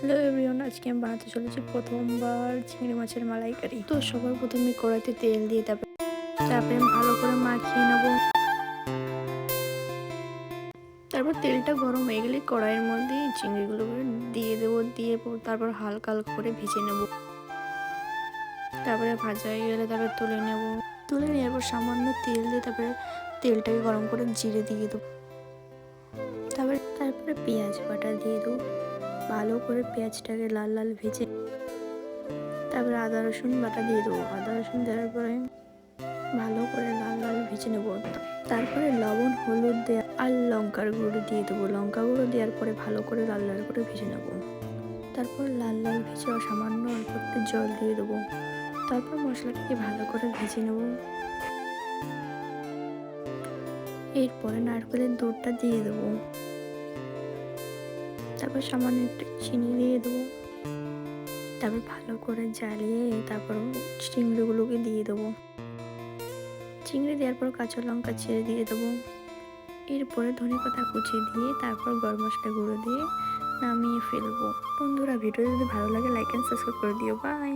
Hello everyone, আজকে আমি বানাতে চলেছি প্রথমবার চিংড়ি মাছের মালাইকারি। তো সবার প্রথমে কড়াইতে তেল দিয়ে তারপরে আমি ভালো করে মাখিয়ে নেব। তারপর তেলটা গরম হয়ে গেলে কড়াইয়ের মধ্যে চিংড়িগুলো দিয়ে দেবো, দিয়ে তারপর হালকা হালকা করে ভেজে নেব। তারপরে ভাজা হয়ে গেলে তারপরে তুলে নেওয়ার পর সামান্য তেল দিয়ে তারপরে তেলটাকে গরম করে জিরে দিয়ে দেবো। তারপরে পেঁয়াজ বাটা দিয়ে দেবো। ভালো করে পেঁয়াজটাকে লাল লাল ভেজে তারপরে আদা রসুন বাটা দিয়ে দেবো। আদা রসুন দেওয়ার পরে ভালো করে লাল লাল ভেজে নেবো। তারপরে লবণ, হলুদ দেওয়া আর লঙ্কার গুঁড়ো দিয়ে দেবো। লঙ্কা গুঁড়ো দেওয়ার পরে ভালো করে লাল লাল করে ভেজে নেবো। তারপর লাল লাল ভেজে সামান্য অল্প একটু জল দিয়ে দেবো। তারপর মশলাটাকে ভালো করে ভেজে নেবো। এরপরে নারকেলের দুধটা দিয়ে দেবো। তারপর সামান্য একটু চিনি দিয়ে দেবো। তারপর ভালো করে জ্বালিয়ে তারপর চিংড়িগুলোকে দিয়ে দেবো। চিংড়ি দেওয়ার পর কাঁচা লঙ্কা ছেড়ে দিয়ে দেবো। এরপরে ধনেপাতা কুচি দিয়ে তারপর গরম মশলা গুঁড়ো দিয়ে নামিয়ে ফেলবো। বন্ধুরা, ভিডিও যদি ভালো লাগে লাইক অ্যান্ড সাবস্ক্রাইব করে দিও। বাই।